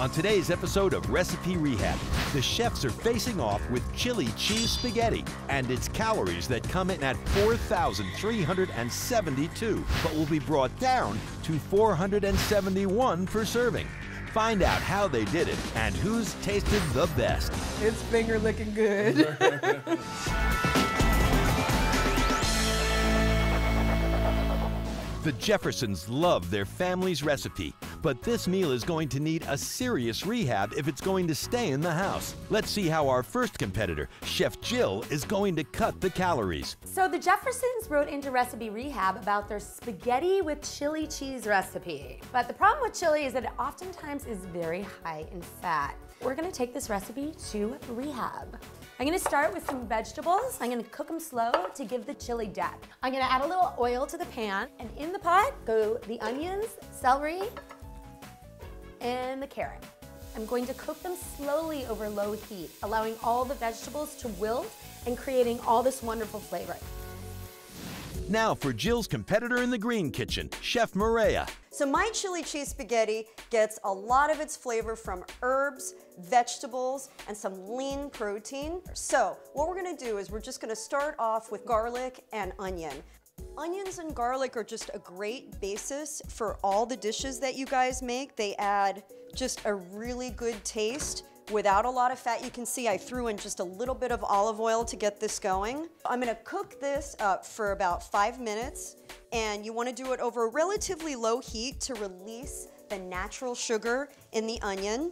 On today's episode of Recipe Rehab, the chefs are facing off with chili cheese spaghetti and its calories that come in at 4,372, but will be brought down to 471 per serving. Find out how they did it and who's tasted the best. It's finger licking good. The Jeffersons love their family's recipe, but this meal is going to need a serious rehab if it's going to stay in the house. Let's see how our first competitor, Chef Jill, is going to cut the calories. So the Jeffersons wrote into Recipe Rehab about their spaghetti with chili cheese recipe. But the problem with chili is that it oftentimes is very high in fat. We're gonna take this recipe to rehab. I'm gonna start with some vegetables. I'm gonna cook them slow to give the chili depth. I'm gonna add a little oil to the pan, and in the pot go the onions, celery, and the carrot. I'm going to cook them slowly over low heat, allowing all the vegetables to wilt and creating all this wonderful flavor. Now for Jill's competitor in the green kitchen, Chef Mareya. So my chili cheese spaghetti gets a lot of its flavor from herbs, vegetables, and some lean protein. So what we're gonna do is we're just gonna start off with garlic and onion. Onions and garlic are just a great basis for all the dishes that you guys make. They add just a really good taste without a lot of fat. You can see I threw in just a little bit of olive oil to get this going. I'm gonna cook this up for about 5 minutes, and you wanna do it over a relatively low heat to release the natural sugar in the onion.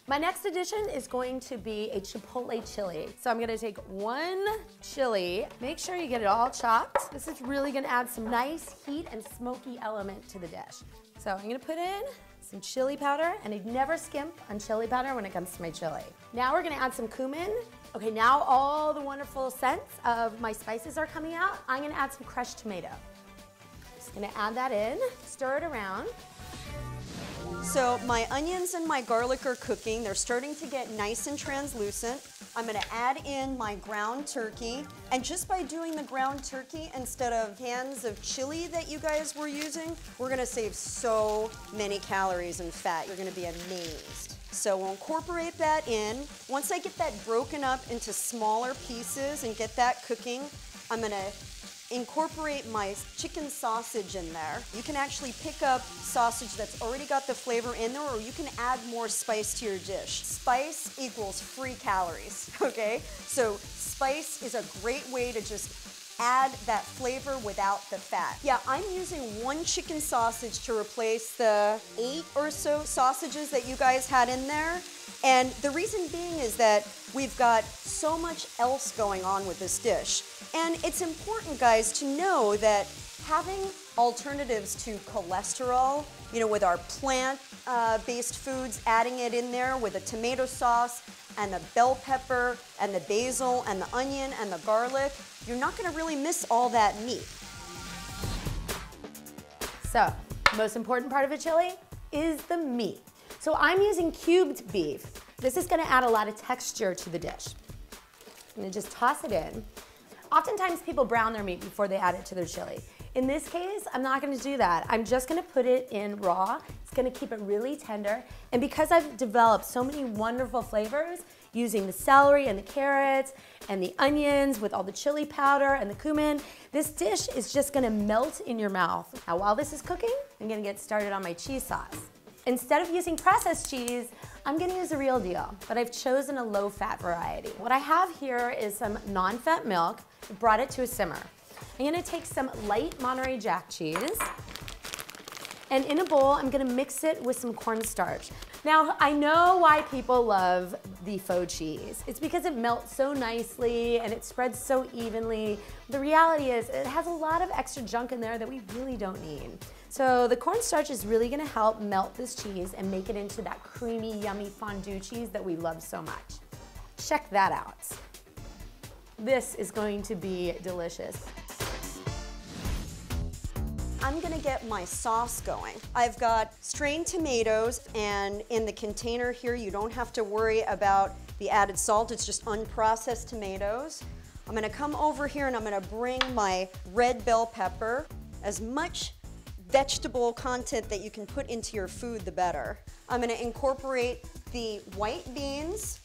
My next addition is going to be a chipotle chili. So I'm gonna take one chili, make sure you get it all chopped. This is really gonna add some nice heat and smoky element to the dish. So I'm gonna put in some chili powder, and I never skimp on chili powder when it comes to my chili. Now we're gonna add some cumin. Okay, now all the wonderful scents of my spices are coming out. I'm gonna add some crushed tomato. Just gonna add that in, stir it around. So my onions and my garlic are cooking. They're starting to get nice and translucent. I'm gonna add in my ground turkey. And just by doing the ground turkey instead of cans of chili that you guys were using, we're gonna save so many calories and fat. You're gonna be amazed. So we'll incorporate that in. Once I get that broken up into smaller pieces and get that cooking, I'm gonna incorporate my chicken sausage in there. You can actually pick up sausage that's already got the flavor in there, or you can add more spice to your dish. Spice equals free calories, okay? So spice is a great way to just add that flavor without the fat. Yeah, I'm using one chicken sausage to replace the 8 or so sausages that you guys had in there. And the reason being is that we've got so much else going on with this dish. And it's important, guys, to know that having alternatives to cholesterol, you know, with our plant-based foods, adding it in there with a tomato sauce and the bell pepper and the basil and the onion and the garlic, you're not gonna really miss all that meat. So, the most important part of a chili is the meat. So I'm using cubed beef. This is gonna add a lot of texture to the dish. I'm gonna just toss it in. Oftentimes people brown their meat before they add it to their chili. In this case, I'm not gonna do that. I'm just gonna put it in raw. It's gonna keep it really tender. And because I've developed so many wonderful flavors using the celery and the carrots and the onions with all the chili powder and the cumin, this dish is just gonna melt in your mouth. Now while this is cooking, I'm gonna get started on my cheese sauce. Instead of using processed cheese, I'm gonna use the real deal, but I've chosen a low-fat variety. What I have here is some non-fat milk, brought it to a simmer. I'm gonna take some light Monterey Jack cheese, and in a bowl, I'm gonna mix it with some cornstarch. Now, I know why people love the faux cheese. It's because it melts so nicely and it spreads so evenly. The reality is it has a lot of extra junk in there that we really don't need. So the cornstarch is really gonna help melt this cheese and make it into that creamy, yummy fondue cheese that we love so much. Check that out. This is going to be delicious. I'm gonna get my sauce going. I've got strained tomatoes, and in the container here, you don't have to worry about the added salt. It's just unprocessed tomatoes. I'm gonna come over here and I'm gonna bring my red bell pepper, as much vegetable content that you can put into your food, the better. I'm gonna incorporate the white beans,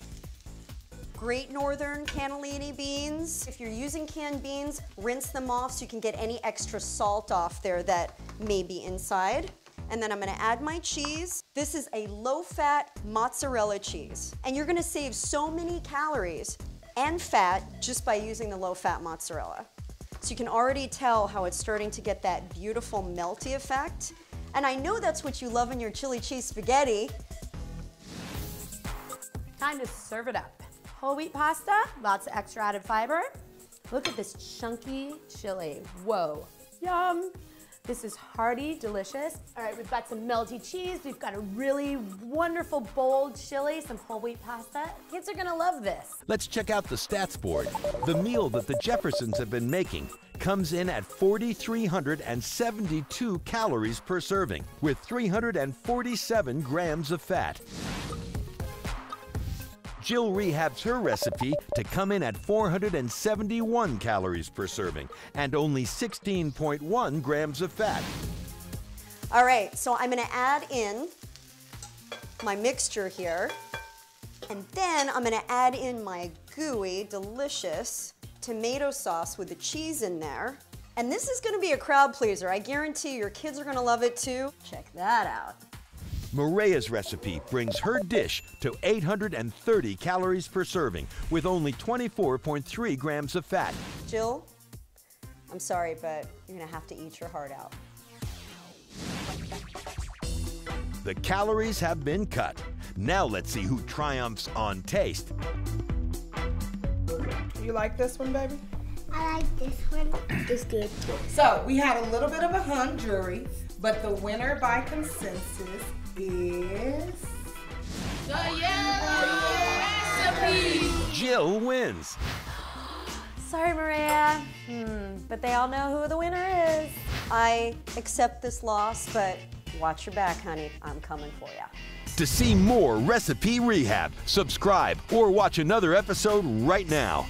Great Northern cannellini beans. If you're using canned beans, rinse them off so you can get any extra salt off there that may be inside. And then I'm gonna add my cheese. This is a low-fat mozzarella cheese. And you're gonna save so many calories and fat just by using the low-fat mozzarella. So you can already tell how it's starting to get that beautiful melty effect. And I know that's what you love in your chili cheese spaghetti. Time to serve it up. Whole wheat pasta, lots of extra added fiber. Look at this chunky chili. Whoa, yum. This is hearty, delicious. All right, we've got some melty cheese. We've got a really wonderful, bold chili, some whole wheat pasta. Kids are gonna love this. Let's check out the stats board. The meal that the Jeffersons have been making comes in at 4,372 calories per serving, with 347 grams of fat. Jill rehabs her recipe to come in at 471 calories per serving and only 16.1 grams of fat. All right, so I'm gonna add in my mixture here, and then I'm gonna add in my gooey, delicious tomato sauce with the cheese in there. And this is gonna be a crowd pleaser. I guarantee your kids are gonna love it too. Check that out. Mareya's recipe brings her dish to 830 calories per serving with only 24.3 grams of fat. Jill, I'm sorry, but you're gonna have to eat your heart out. The calories have been cut. Now let's see who triumphs on taste. You like this one, baby? I like this one. It's good too. So we had a little bit of a hung jury, but the winner by consensus is Jill wins. Sorry, Mareya, but they all know who the winner is. I accept this loss, but watch your back, honey. I'm coming for ya. To see more Recipe Rehab, subscribe or watch another episode right now.